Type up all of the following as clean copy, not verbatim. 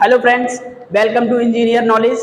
Hello friends, welcome to engineer knowledge.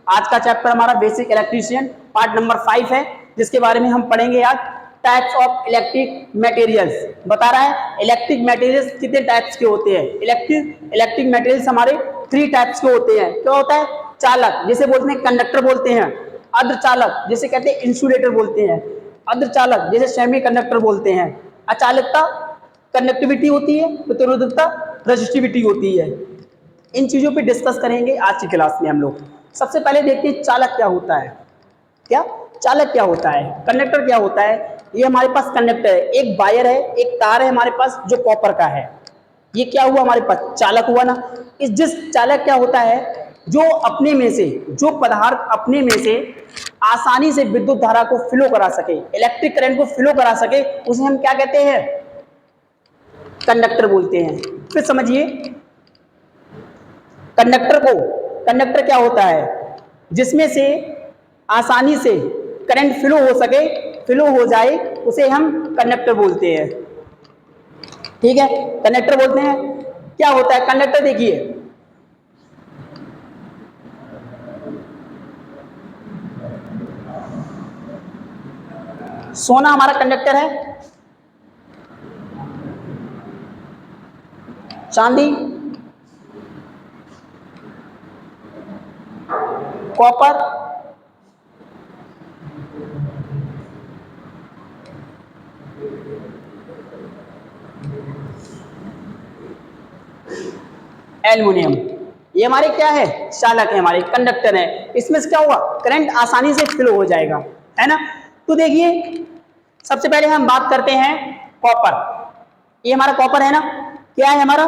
आज का chapter हमारा बेसिक इलेक्ट्रीशियन पार्ट नंबर 5 है, जिसके बारे में हम पढ़ेंगे आज टाइप्स ऑफ इलेक्ट्रिक मटेरियल्स। बता रहा है इलेक्ट्रिक मटेरियल्स कितने टाइप्स के होते हैं। इलेक्ट्रिक मटेरियल्स हमारे 3 टाइप्स के होते हैं। क्या होता है? चालक जिसे बोलते हैं कंडक्टर बोलते हैं, अर्धचालक जिसे कहते हैं इंसुलेटर बोलते हैं, अर्धचालक जिसे सेमी कंडक्टर बोलते हैं, अचालकता कंडक्टिविटी होती है, प्रतिरोधकता रेजिस्टिविटी होती है। इन चीजों पे डिस्कस करेंगे आज की क्लास में हम लोग। सबसे पहले देखते हैं चालक क्या होता है। क्या चालक क्या होता है, कंडक्टर क्या होता है। ये हमारे पास कंडक्टर है, एक वायर है, एक तार है हमारे पास जो कॉपर का है। ये क्या हुआ हमारे पास? चालक हुआ ना। इस जिस चालक क्या होता है, जो अपने में से, जो पदार्थ अपने में से आसानी से विद्युत धारा को फ्लो करा सके, इलेक्ट्रिक करंट को फ्लो करा सके, उसे हम क्या कहते हैं? कंडक्टर बोलते हैं। फिर समझिए कंडक्टर क्या होता है? जिसमें से आसानी से करंट फ्लो हो सके, फ्लो हो जाए, उसे हम कंडक्टर बोलते हैं। ठीक है, कंडक्टर बोलते हैं। क्या होता है कंडक्टर? देखिए, सोना हमारा कंडक्टर है, चांदी, कॉपर, एल्युमिनियम, ये हमारे क्या है? चालक है, हमारे कंडक्टर है। इसमें से क्या हुआ? करंट आसानी से फ्लो हो जाएगा, है ना। तो देखिए, सबसे पहले हम बात करते हैं कॉपर। ये हमारा कॉपर है ना, क्या है हमारा?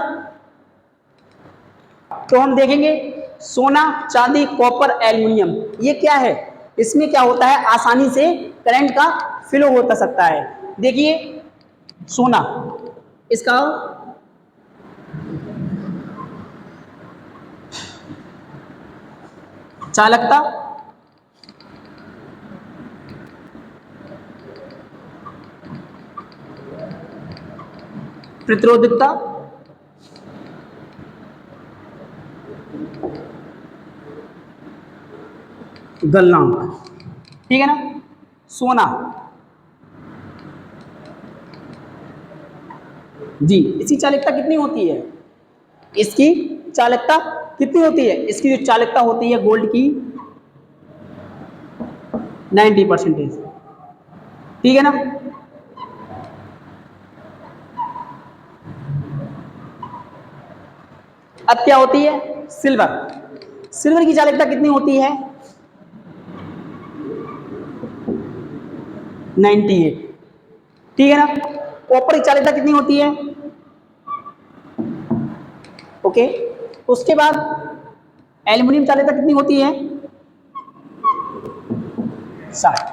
तो हम देखेंगे सोना, चांदी, कॉपर, एल्युमिनियम, ये क्या है? इसमें क्या होता है? आसानी से करंट का फ्लो होता सकता है। देखिए सोना, इसका चालकता, प्रतिरोधकता, गलनांक। ठीक है ना। सोना जी, इसकी चालकता कितनी होती है? इसकी चालकता कितनी होती है? इसकी जो चालकता होती है गोल्ड की 90%। ठीक है ना। अब क्या होती है? सिल्वर की चालकता कितनी होती है? 98। ठीक है ना। कॉपर की चालकता कितनी होती है? ओके। उसके बाद एल्युमिनियम चालकता कितनी होती है? 60।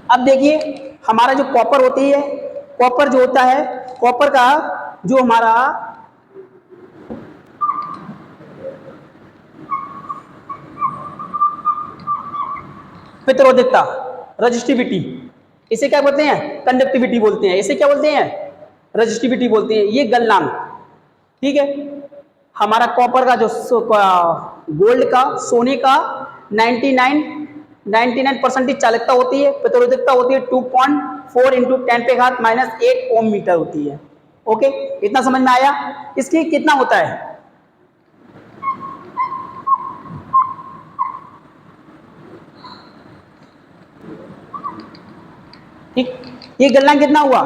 अब देखिए, हमारा जो कॉपर होती है, कॉपर जो होता है, कॉपर का जो हमारा प्रतिरोधकता, रजिस्टिविटी, इसे क्या बोलते हैं? कंडक्टिविटी बोलते हैं। इसे क्या बोलते हैं? रजिस्टिविटी बोलते हैं। ये गलनांक। ठीक है। हमारा कॉपर का जो गोल्ड का, सोने का 99% चालकता होती है, प्रतिरोधकता होती है 2.4 इंटू 10⁻⁻8 ओम मीटर होती है। ओके, इतना समझ में आया? इसकी कितना होता है? ठीक, ये गलनांक कितना हुआ?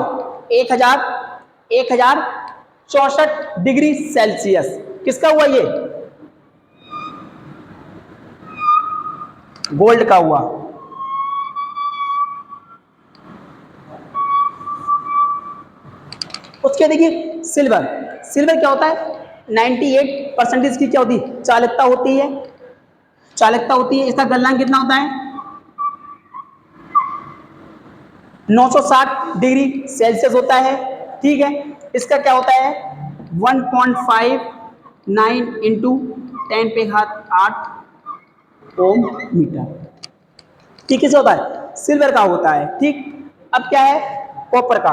1064 डिग्री सेल्सियस। किसका हुआ? ये गोल्ड का हुआ। उसके देखिए सिल्वर क्या होता है? 98% की क्या होती है? चालकता होती है। इसका गलनांक कितना होता है? 960 डिग्री सेल्सियस होता है। ठीक है। इसका क्या होता है? 1.59 इंटू 10⁸ ओम मीटर। ठीक, किसका होता है? सिल्वर का होता है। ठीक। अब क्या है? कॉपर का।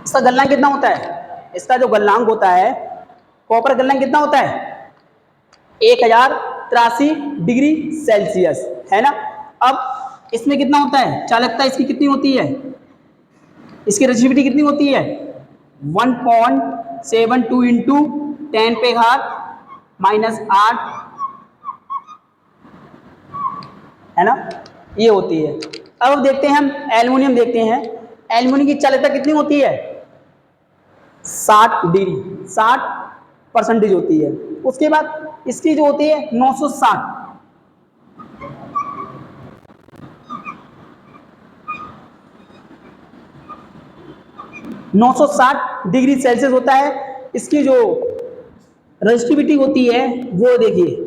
इसका गलनांक कितना होता है? इसका जो गलनांक होता है, कॉपर गलनांक कितना होता है? 1083 डिग्री सेल्सियस, है ना। अब इसमें कितना होता है? चालकता इसकी कितनी होती है? इसकी रेजिस्टिविटी कितनी होती है? 1.72 इंटू 10 पे घात -8, है ना, ये होती है। अब देखते हैं हम एल्युमिनियम, देखते हैं एल्युमिनियम की चालकता कितनी होती है? 60 डिग्री, 60% होती है। उसके बाद इसकी जो होती है 960, 960 डिग्री सेल्सियस होता है। इसकी जो रेजिस्टिविटी होती है वो देखिए,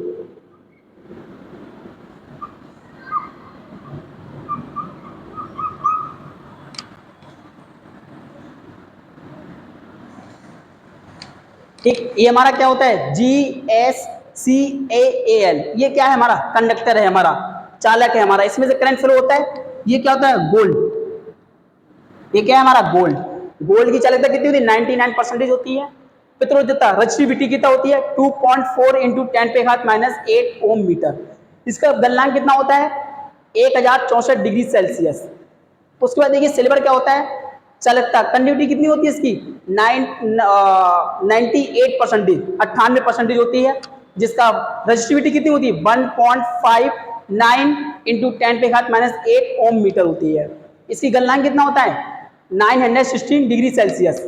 ठीक, ये हमारा क्या होता है? GSCAAL, ये क्या है? हमारा कंडक्टर है, हमारा चालक है हमारा, इसमें से करंट फ्लो होता है। ये क्या होता है? गोल्ड। ये क्या है? हमारा गोल्ड। गोल्ड की चालकता कितनी होती है? 99% होती है। प्रतिरोधकता, रेजिस्टिविटी कितना होती है? 2.4 इंटू 10 पे घात -8 ओम मीटर। इसका गलनांक कितना होता है? 1064 डिग्री सेल्सियस। उसके बाद देखिए सिल्वर क्या होता है? चालकता, कंडक्टिविटी कितनी होती है इसकी? 98%, 98% होती है। जिसका रेजिस्टिविटी कितनी होती है? 1.59 इंटू 10 पे घात -8 ओम मीटर होती है। इसकी गलनांक कितना होता है? 916 डिग्री सेल्सियस,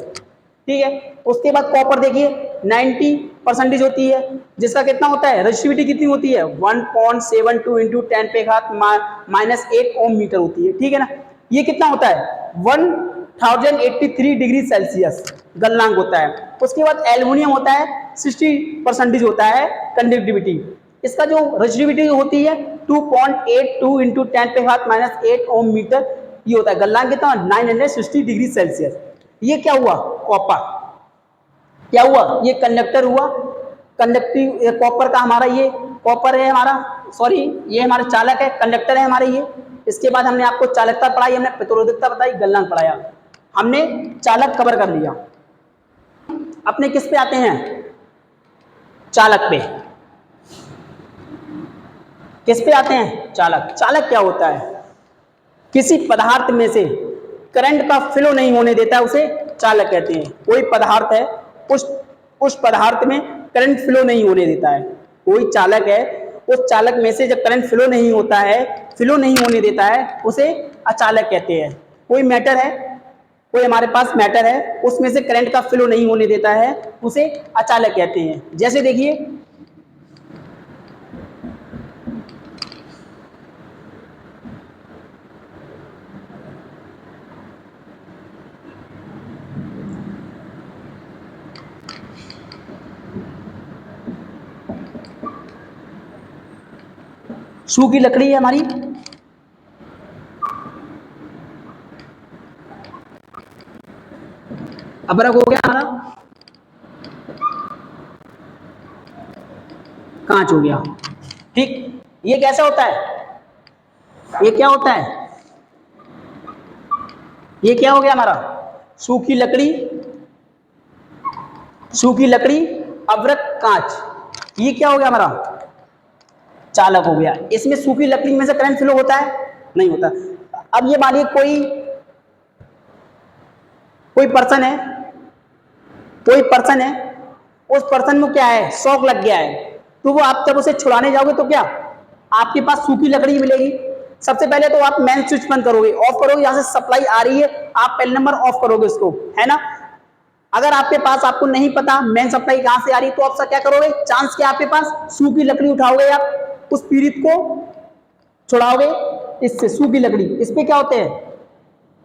ठीक है। उसके बाद कॉपर देखिए 90% होती है। जिसका कितना होता है? रेजिस्टिविटी कितनी होती है? 1.72 इंटू 10 पे घात -8 ओम मीटर होती है, ठीक है ना। ये कितना होता है? 1083 डिग्री सेल्सियस गलनांक होता है। उसके बाद एल्युमिनियम होता है 60% होता है कंडक्टिविटी। इसका जो रेजिस्टिविटी होती है 2.82 इंटू 10 पे घात -8 ओम मीटर, ये होता है। गलनांक कितना? 960 डिग्री सेल्सियस। ये क्या हुआ? कॉपर। क्या हुआ? ये कंडक्टर हुआ, कंडक्टिव कॉपर का हमारा, ये कॉपर है हमारा, सॉरी ये हमारा चालक है, कंडक्टर है हमारे ये। इसके बाद हमने आपको चालकता पढ़ाई, हमने प्रतिरोधकता बताई, गलनांक पढ़ाया, हमने चालक कवर कर लिया। अपने किस पे आते हैं? चालक पे। किस पे आते हैं? चालक। चालक क्या होता है? किसी पदार्थ में से करंट का फ्लो नहीं होने देता, उसे चालक कहते हैं। कोई पदार्थ है, उस पदार्थ में करंट फ्लो नहीं होने देता है, कोई चालक है, उस चालक में से जब करंट फ्लो नहीं होता है, फ्लो नहीं होने देता है, उसे अचालक कहते हैं। कोई मैटर है, कोई हमारे पास मैटर है, उसमें से करंट का फ्लो नहीं होने देता है, उसे अचालक कहते हैं। जैसे देखिए सूखी लकड़ी है हमारी, अदरक हो गया हमारा, कांच हो गया, ठीक। ये कैसा होता है? ये क्या होता है? ये क्या हो गया हमारा? सूखी लकड़ी, सूखी लकड़ी, अवरक, कांच। ये क्या हो गया हमारा? चालक हो गया। इसमें सूखी लकड़ी में से करंट फ्लो होता है? नहीं होता। अब ये मानिए कोई पर्सन है, कोई पर्सन है, उस पर्सन में क्या है? शॉक लग गया है, तो वो आप जब उसे छुड़ाने जाओगे तो क्या आपके पास सूखी लकड़ी मिलेगी? सबसे पहले तो आप मेन स्विच बंद करोगे, ऑफ करोगे, यहाँ से सप्लाई आ रही है, आप पहले नंबर ऑफ करोगे उसको, है ना। अगर आपके पास, आपको नहीं पता मेन सप्लाई कहां से आ रही है, तो आप क्या करोगे? चांस क्या आपके पास? सूखी लकड़ी उठाओगे, आप उस पीड़ित को छुड़ाओगे इससे, सूखी लकड़ी। इस पे क्या होते हैं?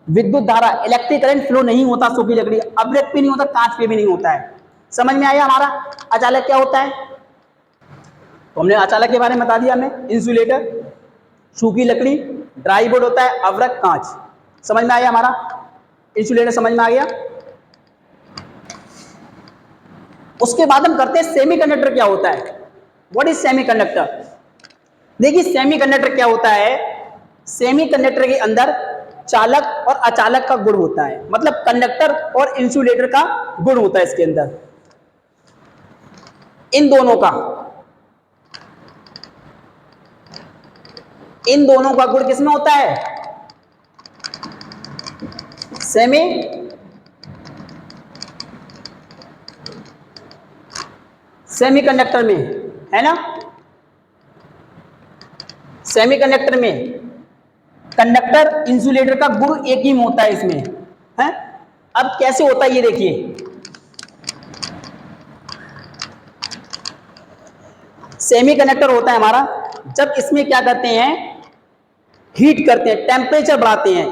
विद्युत धारा, इलेक्ट्रिक करंट फ्लो नहीं होता सूखी लकड़ी, अवरक पे नहीं होता, कांच पे भी नहीं होता है। समझ में आया हमारा अचालक क्या होता है? तो हमने अचालक के बारे में बता दिया, हमें इंसुलेटर, सूखी लकड़ी, ड्राई बोर्ड होता है, अवरक, कांच। समझ में आया हमारा? इंसुलेटर समझ में आ गया। उसके बाद हम करते हैं सेमीकंडक्टर क्या होता है। What is semiconductor? देखिए सेमीकंडक्टर क्या होता है, सेमीकंडक्टर के अंदर चालक और अचालक का गुण होता है, मतलब कंडक्टर और इंसुलेटर का गुण होता है इसके अंदर, इन दोनों का गुण किसमें होता है, सेमीकंडक्टर में, है ना। सेमीकंडक्टर में कंडक्टर इंसुलेटर का गुण एक ही में होता है इसमें, है। अब कैसे होता है ये देखिए, सेमीकंडक्टर होता है हमारा, जब इसमें क्या करते हैं, हीट करते हैं, टेम्परेचर बढ़ाते हैं।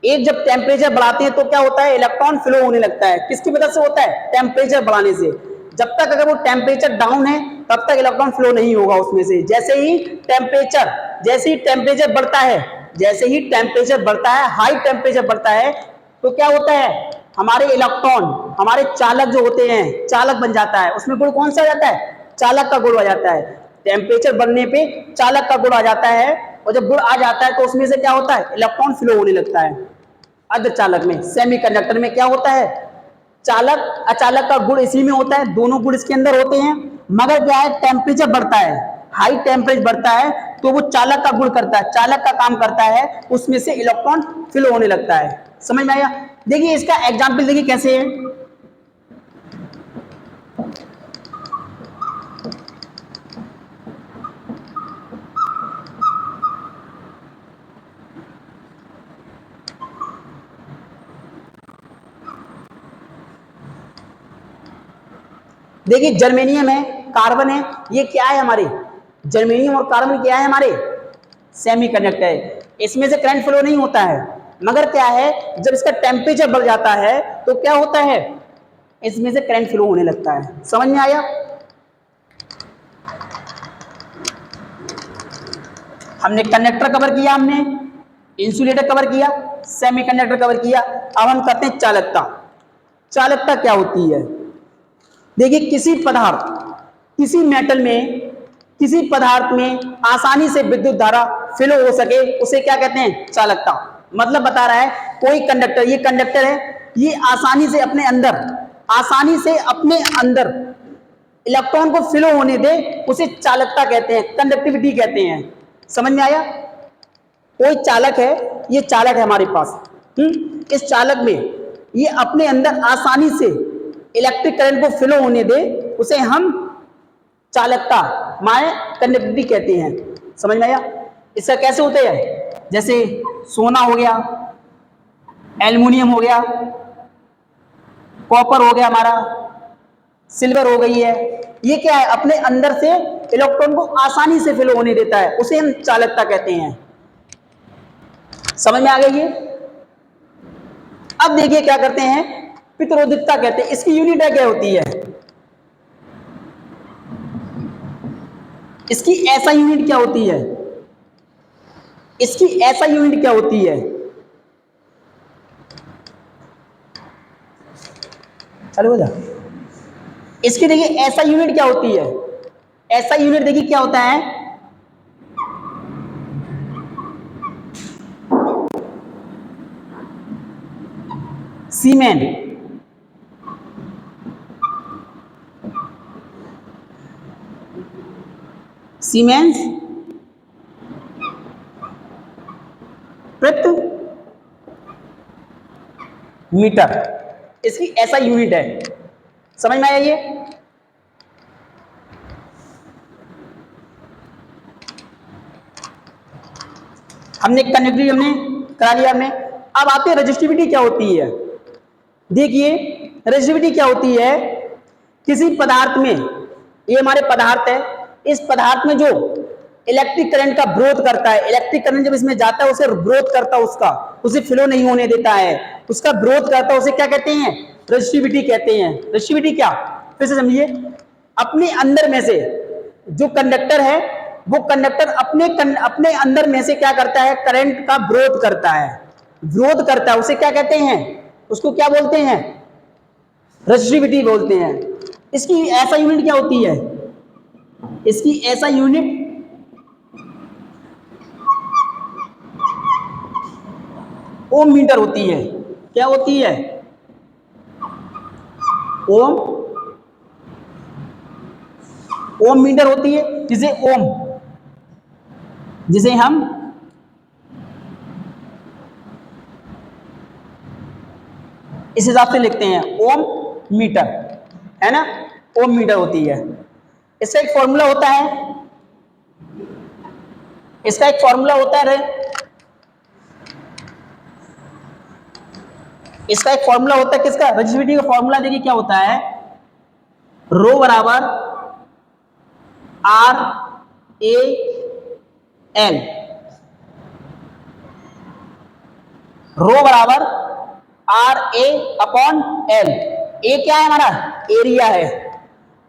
एक जब टेम्परेचर बढ़ाते हैं तो क्या होता है, इलेक्ट्रॉन फ्लो होने लगता है, किसकी वजह से होता है, टेम्परेचर बढ़ाने से। जब तक अगर वो टेम्परेचर डाउन है तब तक इलेक्ट्रॉन फ्लो नहीं होगा उसमें से। जैसे ही टेम्परेचर बढ़ता है, हाई टेम्परेचर बढ़ता है, तो क्या होता है, हमारे इलेक्ट्रॉन, हमारे चालक जो होते हैं, चालक बन जाता है। उसमें गुण कौन सा आ जाता है, चालक का गुण आ जाता है। टेम्परेचर बढ़ने पे चालक का गुण आ जाता है, और जब गुण आ जाता है तो उसमें से क्या होता है, इलेक्ट्रॉन फ्लो होने लगता है। अर्धचालक में, सेमीकंडक्टर में क्या होता है, चालक अचालक का गुण इसी में होता है, दोनों गुण इसके अंदर होते हैं। मगर क्या है, टेम्परेचर बढ़ता है, हाई टेम्परेचर बढ़ता है तो वो चालक का गुण करता है, चालक का काम करता है, उसमें से इलेक्ट्रॉन फ्लो होने लगता है। समझ में आया। देखिए इसका एग्जाम्पल देखिए कैसे है। देखिए जर्मेनियम है, कार्बन है, ये क्या है हमारे, जर्मेनियम और कार्बन क्या है हमारे, सेमीकंडक्टर है। इसमें से करंट फ्लो नहीं होता है, मगर क्या है, जब इसका टेम्परेचर बढ़ जाता है तो क्या होता है, इसमें से करंट फ्लो होने लगता है। समझ में आया। हमने कंडक्टर कवर किया, हमने इंसुलेटर कवर किया, सेमीकंडक्टर कवर किया। अब हम करते हैं चालकता। चालकता क्या होती है, देखिए किसी मेटल में, किसी पदार्थ में आसानी से विद्युत धारा फ्लो हो सके, उसे क्या कहते हैं, चालकता। मतलब बता रहा है कोई कंडक्टर, ये कंडक्टर है, ये आसानी से अपने अंदर इलेक्ट्रॉन को फ्लो होने दे, उसे चालकता कहते हैं, कंडक्टिविटी कहते हैं। समझ में आया। कोई चालक है, ये चालक है हमारे पास, इस चालक में ये अपने अंदर आसानी से इलेक्ट्रिक करंट को फ्लो होने दे, उसे हम चालकता माने कंडक्टिविटी कहते हैं। समझ में आया। इसका कैसे होता है, जैसे सोना हो गया, एल्युमिनियम हो गया, कॉपर हो गया, हमारा सिल्वर हो गई है, ये क्या है, अपने अंदर से इलेक्ट्रॉन को आसानी से फ्लो होने देता है, उसे हम चालकता कहते हैं। समझ में आ गई ये। अब देखिए क्या करते हैं, प्रतिरोधकता कहते हैं। इसकी यूनिट क्या होती है, इसकी ऐसा यूनिट क्या होती है, इसकी ऐसा यूनिट क्या होती है, चलो हो जा। इसकी देखिए ऐसा यूनिट क्या होती है, ऐसा यूनिट देखिए क्या होता है, सीमेन। सीमेंस प्रति मीटर, इसकी ऐसा यूनिट है। समझ में आया ये। हमने कंडक्टिविटी हमने करा लिया हमने। अब आते हैं रेजिस्टिविटी क्या होती है। देखिए रेजिस्टिविटी क्या होती है, किसी पदार्थ में, ये हमारे पदार्थ है, इस पदार्थ में जो इलेक्ट्रिक करंट का विरोध करता है, इलेक्ट्रिक करंट जब इसमें जाता है उसे विरोध करता है, उसे फ्लो नहीं होने देता है, उसका विरोध करता है, उसे क्या कहते हैं, रेजिस्टिविटी कहते हैं। रेजिस्टिविटी क्या, फिर से समझिए, अपने अंदर में से जो कंडक्टर है, वो कंडक्टर अपने अंदर में से क्या करता है, करंट का विरोध करता है, उसे क्या कहते हैं, उसको क्या बोलते हैं, रेजिस्टिविटी बोलते हैं। इसकी ऐसा यूनिट क्या होती है, इसकी ऐसा यूनिट ओम मीटर होती है। क्या होती है? ओम मीटर होती है, जिसे हम इस हिसाब से लिखते हैं, ओम मीटर, है ना। ओम मीटर होती है। इसका एक फॉर्मूला होता है, इसका एक फॉर्मूला होता है किसका? रेजिस्टिविटी का फॉर्मूला देखिए क्या होता है, रो बराबर आर ए एल, रो बराबर आर ए अपॉन एल। ए क्या है हमारा? एरिया है।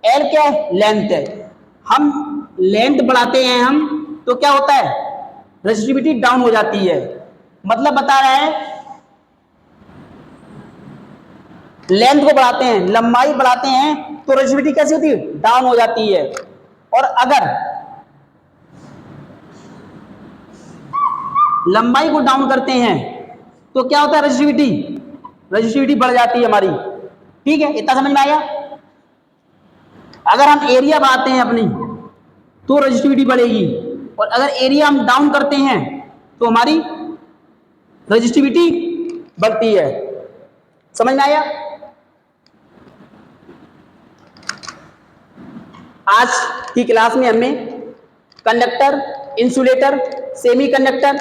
एल क्या है? लेंथ है। हम लेंथ बढ़ाते हैं हम तो क्या होता है? रेजिस्टिविटी डाउन हो जाती है। मतलब बता रहे हैं, लेंथ को बढ़ाते हैं, लंबाई बढ़ाते हैं तो रेजिस्टिविटी कैसी होती है? डाउन हो जाती है। और अगर लंबाई को डाउन करते हैं तो क्या होता है? रेजिस्टिविटी बढ़ जाती है हमारी। ठीक है, इतना समझ में आया? अगर हम एरिया बढ़ाते हैं अपनी तो रेजिस्टिविटी बढ़ेगी, और अगर एरिया हम डाउन करते हैं तो हमारी रेजिस्टिविटी बढ़ती है। समझ में आया? आज की क्लास में हमने conductor, insulator, semiconductor,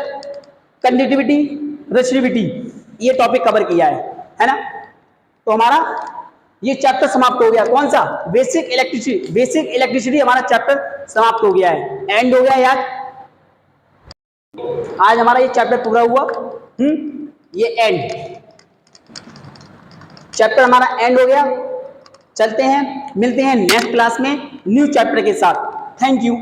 conductivity, resistivity, ये टॉपिक कवर किया है ना। तो हमारा ये चैप्टर समाप्त हो गया। कौन सा? बेसिक इलेक्ट्रिसिटी हमारा चैप्टर समाप्त हो गया है, एंड हो गया यार। आज हमारा ये चैप्टर पूरा हुआ। ये एंड चैप्टर हमारा एंड हो गया। चलते हैं, मिलते हैं नेक्स्ट क्लास में न्यू चैप्टर के साथ। Thank you.